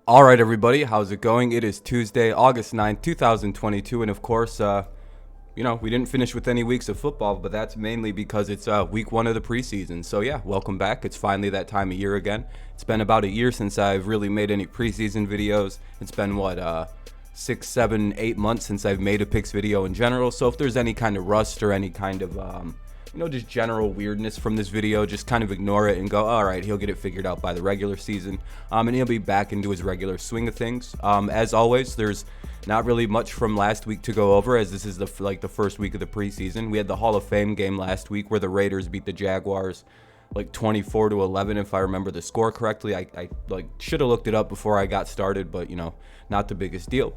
All right, everybody, how's it going? It is Tuesday, August 9th, 2022, and of course, we didn't finish with any weeks of football, but that's mainly because it's week one of the preseason. So yeah, welcome back. It's finally that time of year again. It's been about a year since I've really made any preseason videos. It's been 6, 7, 8 months since I've made a picks video in general. So if there's any kind of rust or any kind of just general weirdness from this video, just kind of ignore it and go, all right, he'll get it figured out by the regular season, and he'll be back into his regular swing of things. As always, there's not really much from last week to go over, as this is the first week of the preseason. We had the Hall of Fame game last week where the Raiders beat the Jaguars 24-11, if I remember the score correctly. I should have looked it up before I got started, but not the biggest deal.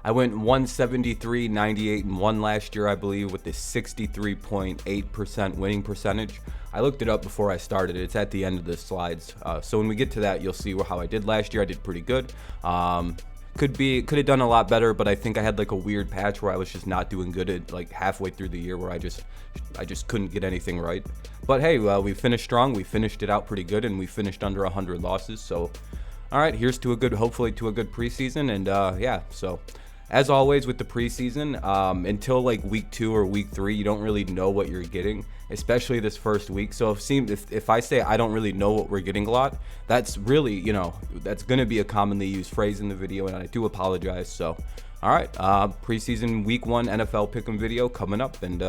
I went 173, 98, and 1 last year, I believe, with the 63.8% winning percentage. I looked it up before I started. It's at the end of the slides. So when we get to that, you'll see how I did last year. I did pretty good. Could have done a lot better, but I think I had a weird patch where I was just not doing good at halfway through the year, where I just couldn't get anything right. But hey, we finished strong. We finished it out pretty good, and we finished under 100 losses. So all right, here's to hopefully to a good preseason. And so as always with the preseason, until week 2 or week 3, you don't really know what you're getting, especially this first week. So if I say I don't really know what we're getting a lot, that's really, that's going to be a commonly used phrase in the video, and I do apologize. So, all right, preseason week 1 NFL pick'em video coming up, and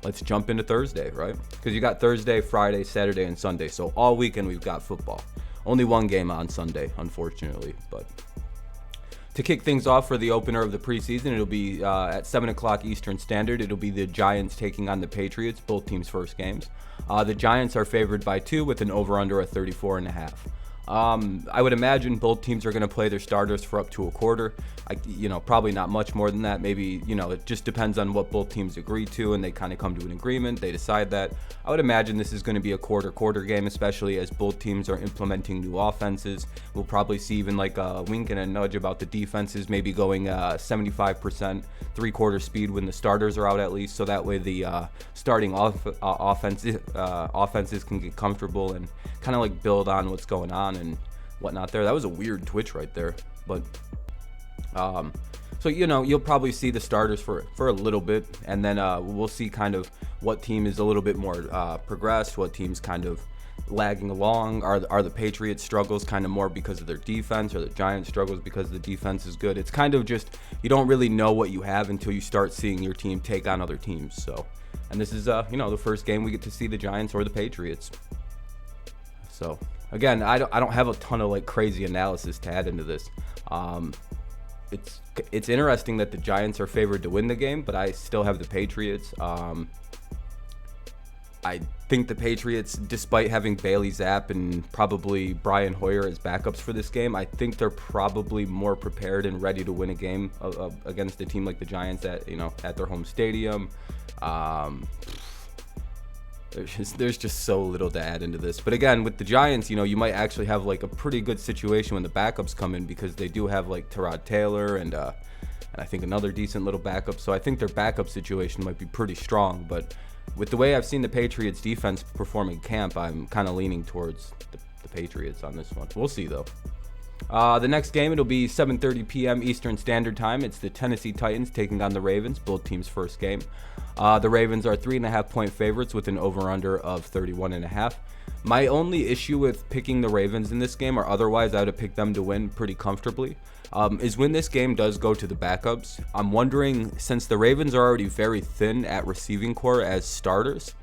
let's jump into Thursday, right? Because you got Thursday, Friday, Saturday, and Sunday. So all weekend we've got football. Only one game on Sunday, unfortunately, but to kick things off for the opener of the preseason, it'll be at 7 o'clock Eastern Standard. It'll be the Giants taking on the Patriots, both teams' first games. The Giants are favored by 2 with an over-under of 34.5. I would imagine both teams are going to play their starters for up to a quarter. Probably not much more than that. Maybe, it just depends on what both teams agree to, and they kind of come to an agreement. They decide that. I would imagine this is going to be a quarter game, especially as both teams are implementing new offenses. We'll probably see even a wink and a nudge about the defenses maybe going 75% three-quarter speed when the starters are out, at least, so that way the starting offenses can get comfortable and kind of build on what's going on and whatnot there. That was a weird twitch right there, but so you'll probably see the starters for a little bit, and then we'll see kind of what team is a little bit more progressed, what team's kind of lagging along. Are the Patriots struggles kind of more because of their defense, or the Giants struggles because the defense is good? It's kind of just, you don't really know what you have until you start seeing your team take on other teams. So, and this is the first game we get to see the Giants or the Patriots. So again, I don't have a ton of crazy analysis to add into this. It's interesting that the Giants are favored to win the game, but I still have the Patriots. I think the Patriots, despite having Bailey Zapp and probably Brian Hoyer as backups for this game, I think they're probably more prepared and ready to win a game against a team like the Giants at their home stadium. There's just so little to add into this. But again, with the Giants, you might actually have a pretty good situation when the backups come in, because they do have Tyrod Taylor and I think another decent little backup. So I think their backup situation might be pretty strong. But with the way I've seen the Patriots defense perform in camp, I'm kind of leaning towards the Patriots on this one. We'll see though. The next game, it'll be 7:30 p.m. Eastern Standard Time. It's the Tennessee Titans taking on the Ravens, both teams' first game. The Ravens are 3.5-point favorites with an over-under of 31.5. My only issue with picking the Ravens in this game, or otherwise I would have picked them to win pretty comfortably, is when this game does go to the backups. I'm wondering, since the Ravens are already very thin at receiving core as starters,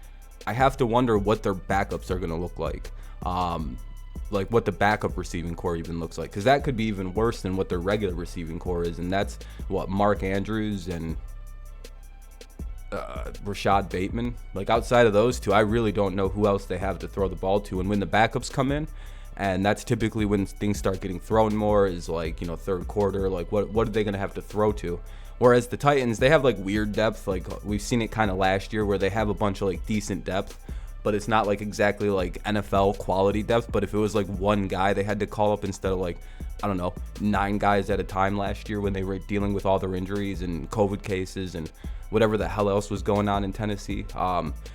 I have to wonder what their backups are going to look like. What the backup receiving core even looks like, because that could be even worse than what their regular receiving core is, and that's what Mark Andrews and Rashad Bateman. Outside of those two, I really don't know who else they have to throw the ball to. And when the backups come in, and that's typically when things start getting thrown more, is third quarter, what are they going to have to throw to? Whereas the Titans, they have weird depth. We've seen it kind of last year where they have a bunch of decent depth, but it's not like exactly like NFL quality depth. But if it was like one guy they had to call up instead of like, I don't know, 9 guys at a time last year when they were dealing with all their injuries and COVID cases and whatever the hell else was going on in Tennessee.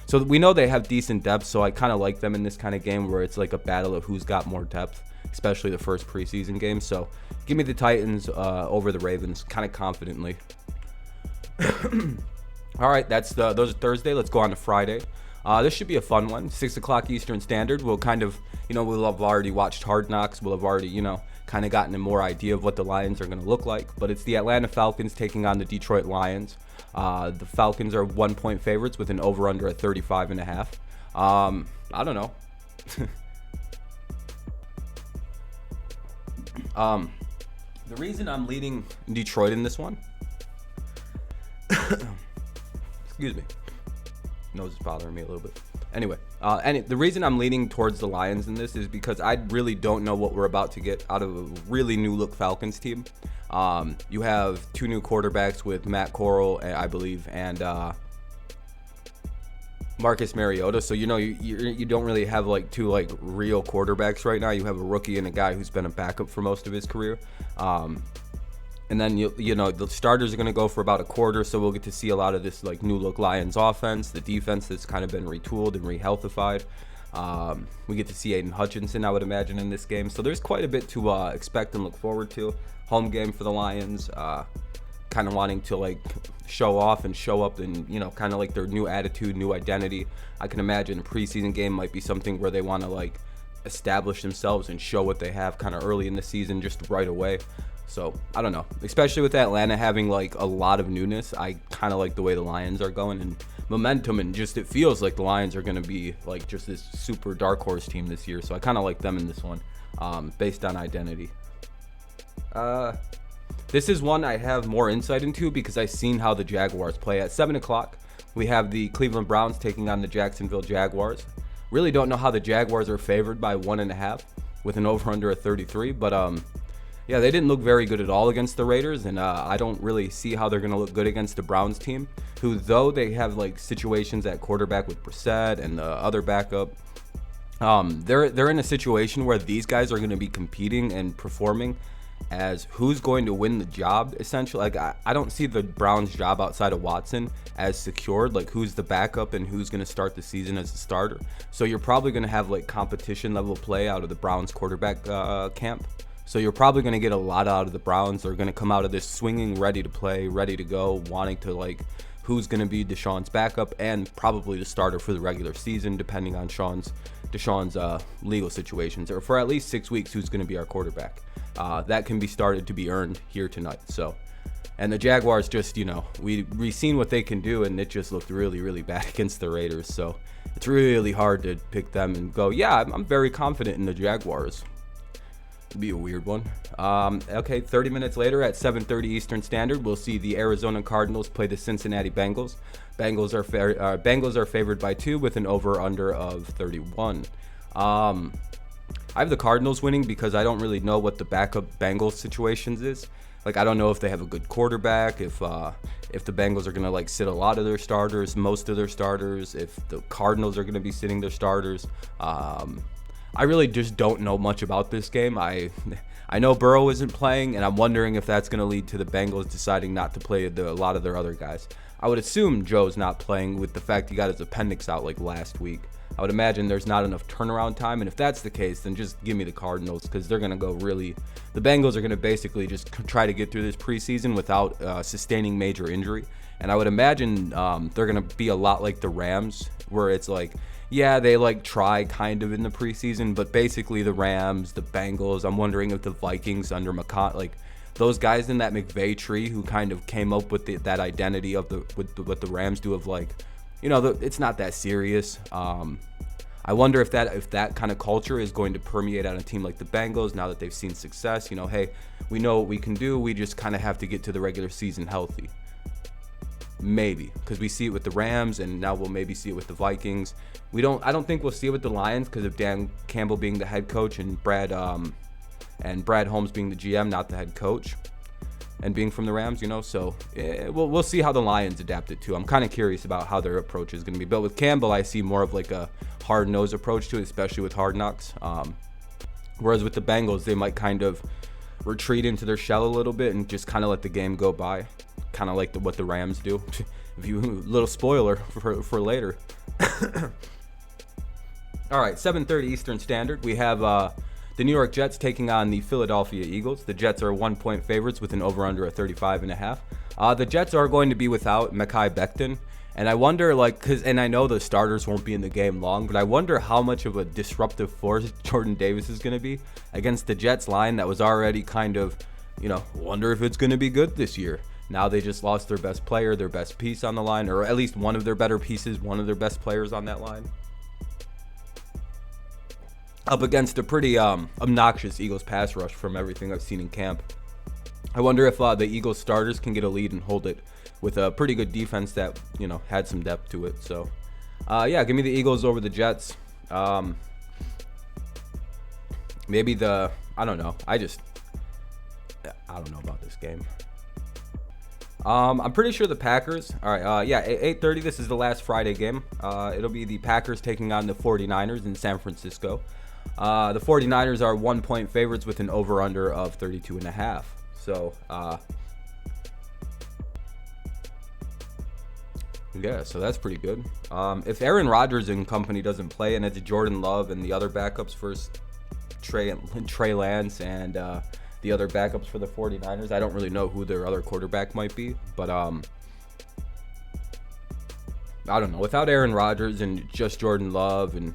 So we know they have decent depth, so I kind of like them in this kind of game where it's like a battle of who's got more depth, especially the first preseason game. So give me the Titans over the Ravens, kind of confidently. All right, those are Thursday. Let's go on to Friday. This should be a fun one. 6 o'clock Eastern Standard. We'll kind of, we'll have already watched Hard Knocks. We'll have already, kind of gotten a more idea of what the Lions are going to look like. But it's the Atlanta Falcons taking on the Detroit Lions. The Falcons are 1-point favorites with an over-under at 35.5. I don't know. The reason I'm leading Detroit in this one, excuse me, nose is bothering me a little bit. Anyway, the reason I'm leaning towards the Lions in this is because I really don't know what we're about to get out of a really new look Falcons team. You have 2 new quarterbacks with Matt Corral, I believe, and Marcus Mariota. So you don't really have like 2 like real quarterbacks right now. You have a rookie and a guy who's been a backup for most of his career. And then the starters are going to go for about a quarter, so we'll get to see a lot of this like new look Lions offense, the defense that's kind of been retooled and rehealthified. We get to see Aiden Hutchinson, I would imagine, in this game. So there's quite a bit to expect and look forward to. Home game for the Lions, kind of wanting to like show off and show up and kind of like their new attitude, new identity. I can imagine a preseason game might be something where they want to like establish themselves and show what they have kind of early in the season, just right away. So I don't know, especially with Atlanta having like a lot of newness. I kind of like the way the Lions are going and momentum, and just it feels like the Lions are going to be like just this super dark horse team this year. So I kind of like them in this one, based on identity. This is one I have more insight into because I've seen how the Jaguars play. At 7 o'clock, we have the Cleveland Browns taking on the Jacksonville Jaguars. Really don't know how the Jaguars are favored by 1.5 with an over-under of 33, but yeah, they didn't look very good at all against the Raiders, and I don't really see how they're going to look good against the Browns team, who, though they have like situations at quarterback with Brissett and the other backup, they're in a situation where these guys are going to be competing and performing as who's going to win the job, essentially. Like I don't see the Browns' job outside of Watson as secured, like who's the backup and who's going to start the season as a starter. So you're probably going to have like competition level play out of the Browns quarterback camp. So you're probably going to get a lot out of the Browns. They're going to come out of this swinging, ready to play, ready to go, wanting to like who's going to be Deshaun's backup and probably the starter for the regular season, depending on Deshaun's legal situations, or for at least 6 weeks, who's going to be our quarterback. That can be started to be earned here tonight. So, and the Jaguars just, we've seen what they can do, and it just looked really, really bad against the Raiders. So it's really hard to pick them and go, yeah, I'm very confident in the Jaguars. It'd be a weird one. Okay, 30 minutes later at 7:30 Eastern Standard, we'll see the Arizona Cardinals play the Cincinnati Bengals. Bengals are favored by 2 with an over/under of 31. I have the Cardinals winning because I don't really know what the backup Bengals situations is. Like, I don't know if they have a good quarterback, if the Bengals are going to like sit a lot of their starters, most of their starters, if the Cardinals are going to be sitting their starters. I really just don't know much about this game. I know Burrow isn't playing, and I'm wondering if that's going to lead to the Bengals deciding not to play a lot of their other guys. I would assume Joe's not playing with the fact he got his appendix out like last week. I would imagine there's not enough turnaround time, and if that's the case, then just give me the Cardinals, because they're going to go really – the Bengals are going to basically just try to get through this preseason without sustaining major injury. And I would imagine they're going to be a lot like the Rams, where it's like – yeah, they like try kind of in the preseason, but basically the Rams, the Bengals, I'm wondering if the Vikings under McCott, like those guys in that McVay tree who kind of came up with that identity of what the Rams do of like, it's not that serious. I wonder if that kind of culture is going to permeate on a team like the Bengals now that they've seen success. Hey, we know what we can do. We just kind of have to get to the regular season healthy. Maybe, because we see it with the Rams, and now we'll maybe see it with the Vikings. I don't think we'll see it with the Lions because of Dan Campbell being the head coach and Brad Holmes being the GM, not the head coach. and being from the Rams, so we'll see how the Lions adapt it too. I'm kind of curious about how their approach is going to be. But with Campbell, I see more of like a hard-nosed approach to it, especially with Hard Knocks. Whereas with the Bengals, they might kind of retreat into their shell a little bit and just kind of let the game go by, kind of like what the Rams do. If you little spoiler for later. All right, 7:30 Eastern Standard. We have the New York Jets taking on the Philadelphia Eagles. The Jets are 1-point favorites with an over/under of 35.5. The Jets are going to be without Mekhi Becton. And I wonder, and I know the starters won't be in the game long, but I wonder how much of a disruptive force Jordan Davis is going to be against the Jets line that was already kind of, wonder if it's going to be good this year. Now they just lost their best player, their best piece on the line, or at least one of their better pieces, one of their best players on that line. Up against a pretty obnoxious Eagles pass rush from everything I've seen in camp. I wonder if the Eagles starters can get a lead and hold it with a pretty good defense that, had some depth to it. So, give me the Eagles over the Jets. Maybe I don't know. I don't know about this game. I'm pretty sure the Packers. All right. 8:30. This is the last Friday game. It'll be the Packers taking on the 49ers in San Francisco. The 49ers are 1-point favorites with an over/under of 32.5. So, so that's pretty good. If Aaron Rodgers and company doesn't play, and it's Jordan Love and the other backups for Trey Lance and the other backups for the 49ers, I don't really know who their other quarterback might be, but I don't know. Without Aaron Rodgers and just Jordan Love, and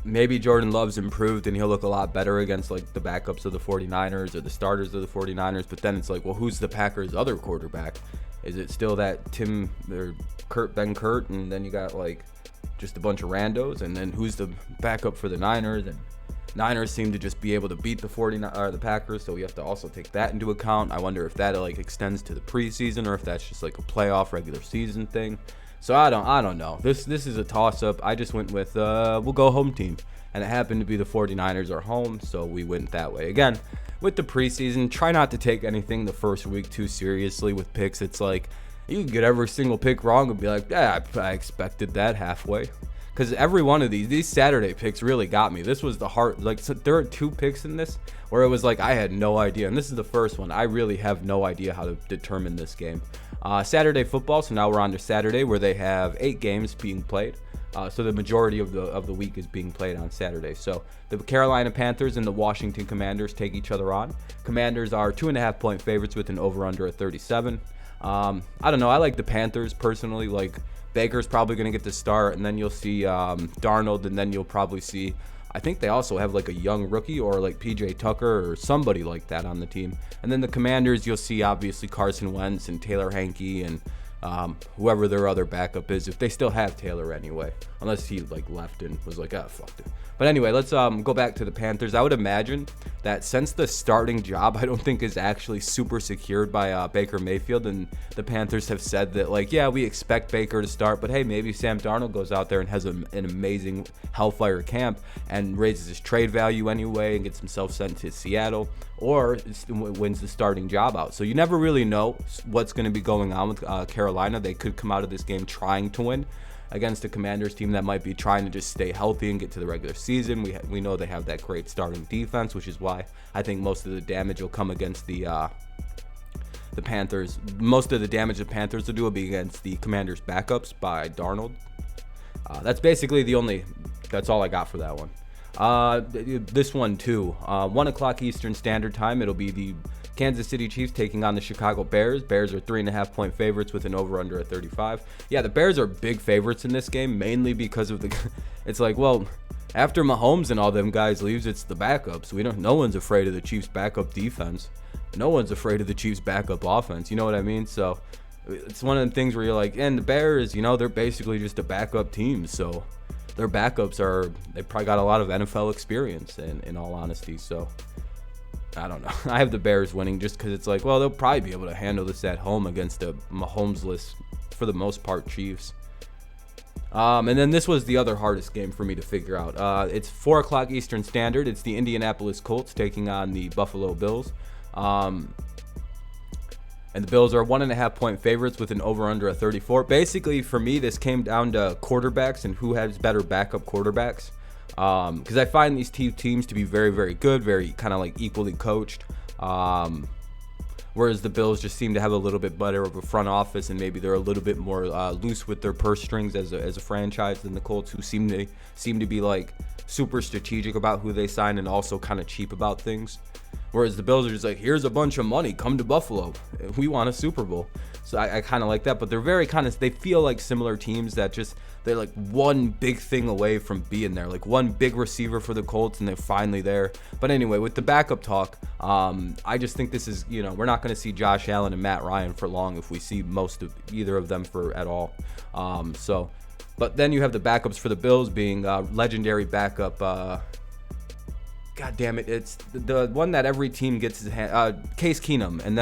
maybe Jordan Love's improved and he'll look a lot better against like the backups of the 49ers or the starters of the 49ers, but then it's like, well, who's the Packers' other quarterback? Is it still that Ben Kurt, and then you got like just a bunch of randos, and then who's the backup for the Niners? And Niners seem to just be able to beat the Packers, so we have to also take that into account. I wonder if that like extends to the preseason or if that's just like a playoff regular season thing. So I don't know. This is a toss-up. I just went with we'll go home team, and it happened to be the 49ers are home, so we went that way. Again, with the preseason, try not to take anything the first week too seriously with picks. It's like you can get every single pick wrong and be like, yeah, I expected that halfway. Because every one of these Saturday picks really got me. This was the hard, so there are 2 picks in this where it was like I had no idea. And this is the first one. I really have no idea how to determine this game. Saturday football, so now we're on to Saturday where they have 8 games being played. So the majority of the week is being played on Saturday. So the Carolina Panthers and the Washington Commanders take each other on. Commanders are 2.5-point favorites with an over/under at 37. I don't know. I like the Panthers personally. Like Baker's probably going to get the start, and then you'll see Darnold, and then you'll probably see, I think they also have like a young rookie or like PJ Tucker or somebody like that on the team. And then the Commanders, you'll see obviously Carson Wentz and Taylor Heinicke and whoever their other backup is, if they still have Taylor anyway, unless he like left and was like, fuck it. But anyway, let's go back to the Panthers. I would imagine that since the starting job, I don't think is actually super secured by Baker Mayfield, and the Panthers have said that like, yeah, we expect Baker to start, but hey, maybe Sam Darnold goes out there and has an amazing hellfire camp and raises his trade value anyway and gets himself sent to Seattle, or wins the starting job out. So you never really know what's going to be going on with Carolina. They could come out of this game trying to win against a Commanders team that might be trying to just stay healthy and get to the regular season. We know they have that great starting defense, which is why I think most of the damage will come against the Panthers. Most of the damage the Panthers will do will be against the Commanders' backups by Darnold. That's basically that's all I got for that one. This one too, 1 o'clock Eastern Standard Time. It'll be the Kansas City Chiefs taking on the Chicago Bears. Bears are 3.5-point favorites with an over/under at 35. Yeah, the Bears are big favorites in this game, mainly because of it's like, well, after Mahomes and all them guys leaves, it's the backups. No one's afraid of the Chiefs' backup defense. No one's afraid of the Chiefs' backup offense. You know what I mean? So it's one of the things where you're like, and the Bears, they're basically just a backup team. So their backups they probably got a lot of NFL experience in all honesty. So I don't know. I have the Bears winning just because it's like, well, they'll probably be able to handle this at home against a Mahomes-less, for the most part, Chiefs. And then this was the other hardest game for me to figure out. It's 4 o'clock Eastern Standard. It's the Indianapolis Colts taking on the Buffalo Bills. And the Bills are 1.5-point favorites with an over-under of 34. Basically, for me, this came down to quarterbacks and who has better backup quarterbacks. Because I find these teams to be very, very good, very kind of like equally coached. Whereas the Bills just seem to have a little bit better of a front office, and maybe they're a little bit more loose with their purse strings as a franchise than the Colts, who seem to be like super strategic about who they sign and also kind of cheap about things. Whereas the Bills are just like, here's a bunch of money, come to Buffalo, we want a Super Bowl. So I kind of like that, but they're very they feel like similar teams that just, they're like one big thing away from being there, like one big receiver for the Colts, and they're finally there. But anyway, with the backup talk, I just think this is, we're not going to see Josh Allen and Matt Ryan for long if we see most of either of them for at all. But then you have the backups for the Bills being legendary backup. God damn it! It's the one that every team gets his hand. Case Keenum, and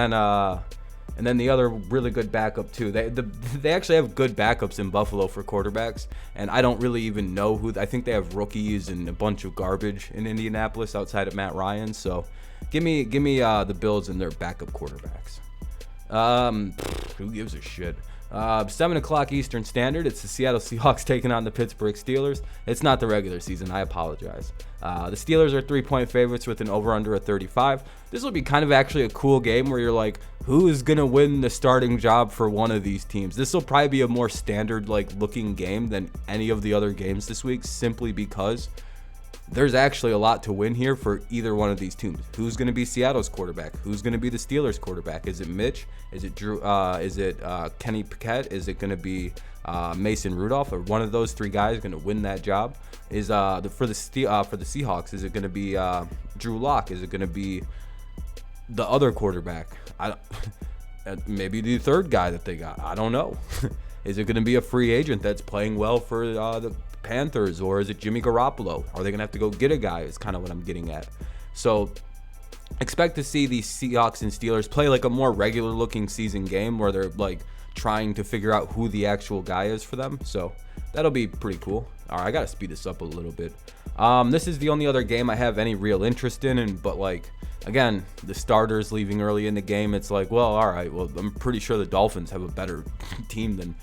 then the other really good backup too. They actually have good backups in Buffalo for quarterbacks, and I don't really even know who. I think they have rookies and a bunch of garbage in Indianapolis outside of Matt Ryan. So, give me the Bills and their backup quarterbacks. Who gives a shit? 7 o'clock Eastern Standard. It's the Seattle Seahawks taking on the Pittsburgh Steelers. It's not the regular season. I apologize. The Steelers are 3-point favorites with an over-under of 35. This will be kind of actually a cool game where you're like, who is going to win the starting job for one of these teams? This will probably be a more standard looking game than any of the other games this week, simply because there's actually a lot to win here for either one of these teams. Who's going to be Seattle's quarterback? Who's going to be the Steelers' quarterback? Is it Mitch? Is it Drew? Is it Kenny Pickett? Is it going to be Mason Rudolph? Or one of those three guys going to win that job? Is for the Seahawks? Is it going to be Drew Lock? Is it going to be the other quarterback? Maybe the third guy that they got. I don't know. Is it going to be a free agent that's playing well for the Panthers, or is it Jimmy Garoppolo? Are they going to have to go get a guy? Is kind of what I'm getting at. So expect to see these Seahawks and Steelers play like a more regular looking season game where they're like trying to figure out who the actual guy is for them. So that'll be pretty cool. All right, I got to speed this up a little bit. This is the only other game I have any real interest in, but like, again, the starters leaving early in the game, it's like, well, all right, well, I'm pretty sure the Dolphins have a better team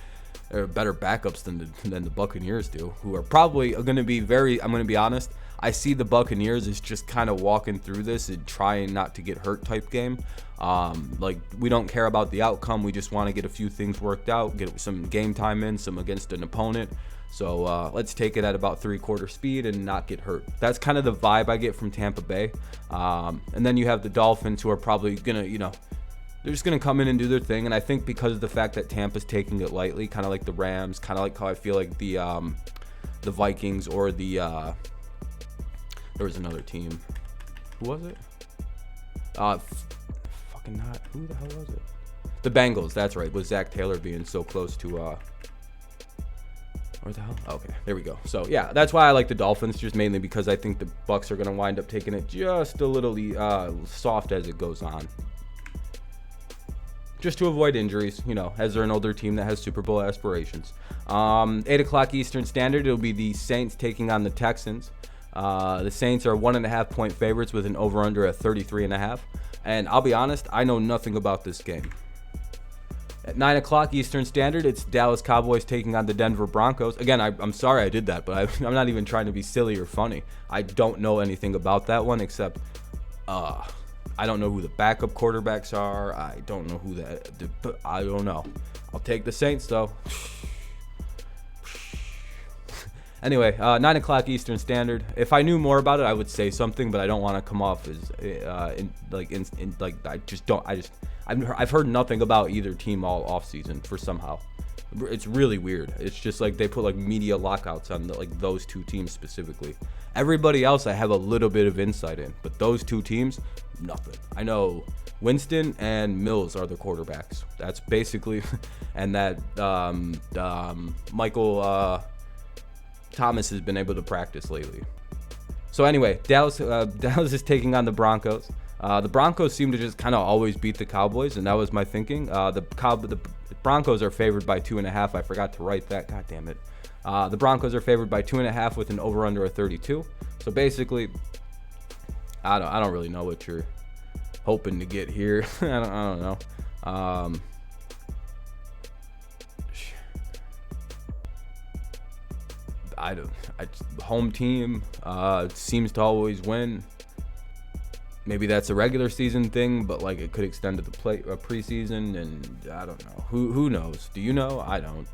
or better backups than the Buccaneers do, who are probably going to be I'm going to be honest, I see the Buccaneers as just kind of walking through this and trying not to get hurt type game. Like, we don't care about the outcome. We just want to get a few things worked out, get some game time in, some against an opponent. So let's take it at about 3/4 speed and not get hurt. That's kind of the vibe I get from Tampa Bay. And then you have the Dolphins, who are probably going to, they're just going to come in and do their thing. And I think because of the fact that Tampa's taking it lightly, kind of like the Rams, kind of like how I feel like the Vikings, or there was another team. Who was it? Fucking not. Who the hell was it? The Bengals, that's right, with Zach Taylor being so close to where the hell? Okay, there we go. So yeah, that's why I like the Dolphins, just mainly because I think the Bucs are going to wind up taking it just a little soft as it goes on, just to avoid injuries, as they're an older team that has Super Bowl aspirations. 8 o'clock Eastern Standard, it'll be the Saints taking on the Texans. The Saints are 1.5-point favorites with an over-under at 33.5. And I'll be honest, I know nothing about this game. At 9 o'clock Eastern Standard, it's Dallas Cowboys taking on the Denver Broncos. Again, I'm sorry I did that, but I'm not even trying to be silly or funny. I don't know anything about that one, except I don't know who the backup quarterbacks are. I don't know who I don't know. I'll take the Saints, though. Anyway, 9 o'clock Eastern Standard. If I knew more about it, I would say something, but I don't want to come off as I've heard nothing about either team all off season for somehow. It's really weird. It's just like they put like media lockouts on those two teams specifically. Everybody else I have a little bit of insight in, but those two teams, nothing. I know Winston and Mills are the quarterbacks. That's basically, and that Michael Thomas has been able to practice lately. So anyway, Dallas is taking on the Broncos. The Broncos seem to just kind of always beat the Cowboys, and that was my thinking. The Broncos are favored by 2.5. I forgot to write that. God damn it. The Broncos are favored by 2.5 with an over/under of 32. So basically, I don't really know what you're hoping to get here. I don't know. Um, home team seems to always win. Maybe that's a regular season thing, but like it could extend to the preseason, and I don't know. Who knows? Do you know? I don't.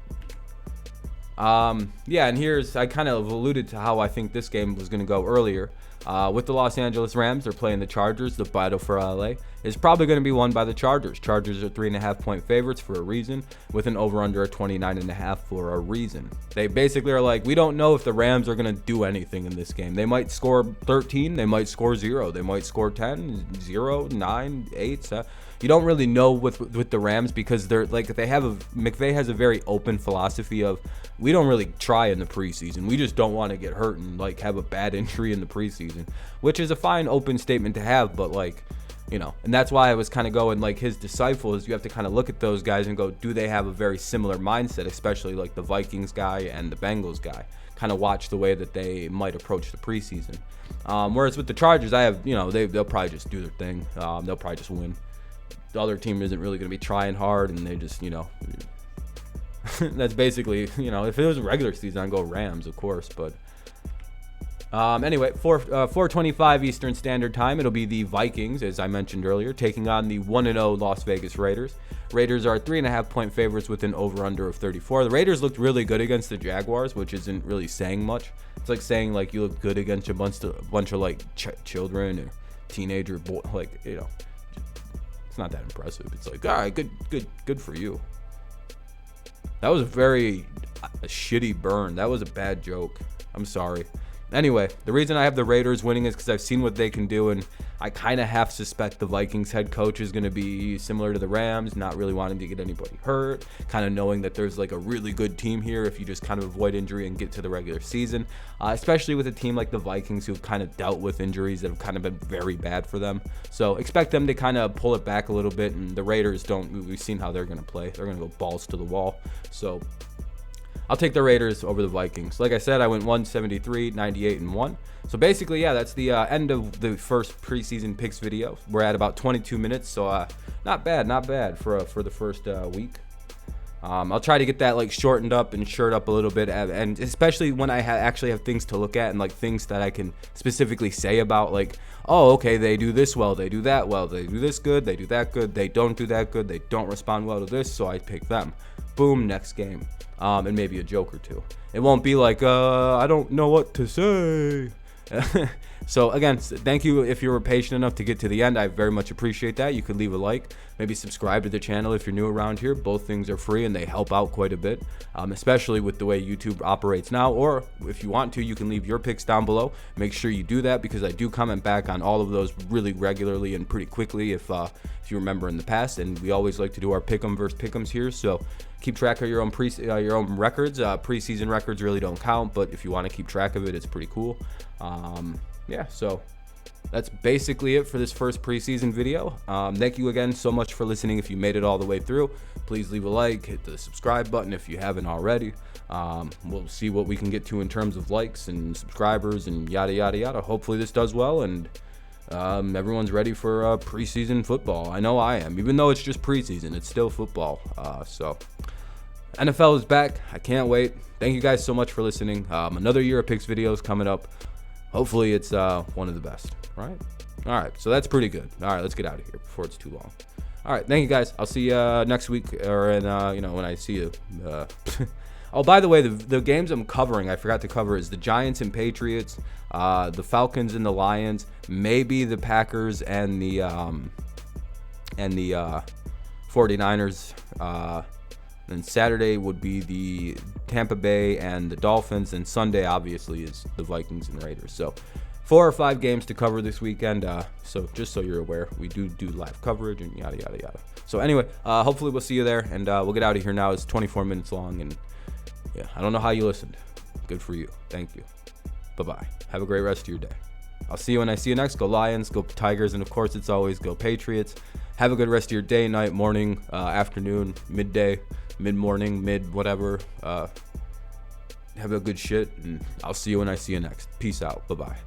Yeah, and I kind of alluded to how I think this game was going to go earlier. With the Los Angeles Rams, they're playing the Chargers. The battle for LA is probably going to be won by the Chargers. Chargers are 3.5-point favorites for a reason, with an over/under of 29.5 for a reason. They basically are like, we don't know if the Rams are going to do anything in this game. They might score 13, they might score 0, they might score 10, 0, 9, 8, 7. You don't really know with the Rams because they're like McVay has a very open philosophy of, we don't really try in the preseason. We just don't want to get hurt and like have a bad injury in the preseason, which is a fine open statement to have, but like, you know, and that's why I was kind of going like his disciples. You have to kind of look at those guys and go, do they have a very similar mindset, especially like the Vikings guy and the Bengals guy? Kind of watch the way that they might approach the preseason. Whereas with the Chargers, I have, you know, they'll probably just do their thing. They'll probably just win. The other team isn't really going to be trying hard, and they just, you know, that's basically, you know, if it was a regular season, I'd go Rams, of course. But anyway, 4:25 Eastern Standard Time, it'll be the Vikings, as I mentioned earlier, taking on the 1-0 Las Vegas Raiders. Raiders are 3.5-point favorites with an over/under of 34. The Raiders looked really good against the Jaguars, which isn't really saying much. It's like saying like you look good against a bunch of like children or teenager boy, like, you know. It's not that impressive. It's like, all right, good for you. That was a shitty burn. That was a bad joke. I'm sorry. Anyway, the reason I have the Raiders winning is because I've seen what they can do, and I kind of half suspect the Vikings head coach is going to be similar to the Rams, not really wanting to get anybody hurt, kind of knowing that there's like a really good team here if you just kind of avoid injury and get to the regular season, especially with a team like the Vikings who've kind of dealt with injuries that have kind of been very bad for them. So expect them to kind of pull it back a little bit, and the Raiders we've seen how they're going to play. They're going to go balls to the wall. So I'll take the Raiders over the Vikings. Like I said, I went 173, 98, and 1. So basically, yeah, that's the end of the first preseason picks video. We're at about 22 minutes, so not bad for the first week. I'll try to get that like shortened up and short up a little bit, and especially when I actually have things to look at and like things that I can specifically say about, like, oh, okay, they do this well, they do that well, they do this good, they do that good, they don't do that good, they don't respond well to this, so I pick them. Boom, next game. And maybe a joke or two. It won't be like, I don't know what to say. So again, thank you if you were patient enough to get to the end. I very much appreciate that. You could leave a like, maybe subscribe to the channel if you're new around here. Both things are free and they help out quite a bit, especially with the way YouTube operates now. Or if you want to, you can leave your picks down below. Make sure you do that because I do comment back on all of those really regularly and pretty quickly if you remember in the past. And we always like to do our pick'em versus pick'ems here. So keep track of your own records. Preseason records really don't count, but if you want to keep track of it, it's pretty cool. Yeah, so that's basically it for this first preseason video. Thank you again so much for listening. If you made it all the way through, please leave a like, hit the subscribe button if you haven't already. We'll see what we can get to in terms of likes and subscribers and yada yada yada. Hopefully this does well, and everyone's ready for preseason football. I know I am. Even though it's just preseason, it's still football. So NFL is back. I can't wait. Thank you guys so much for listening. Another year of picks videos coming up. Hopefully it's one of the best, right? All right, so that's pretty good. All right, let's get out of here before it's too long. All right, thank you guys. I'll see you next week, or in, when I see you. Oh, by the way, the games I'm covering, I forgot to cover, is the Giants and Patriots, the Falcons and the Lions, maybe the Packers and the 49ers. Then Saturday would be the Tampa Bay and the Dolphins, and Sunday obviously is the Vikings and Raiders. So 4 or 5 games to cover this weekend. So just so you're aware, we do live coverage and yada yada yada. So anyway, hopefully we'll see you there, and we'll get out of here now. It's 24 minutes long, and yeah, I don't know how you listened. Good for you. Thank you. Bye-bye. Have a great rest of your day. I'll see you when I see you next. Go Lions, go Tigers, and of course it's always go Patriots. Have a good rest of your day, night, morning, afternoon, midday, mid-morning, mid-whatever. Have a good shit, and I'll see you when I see you next. Peace out. Bye-bye.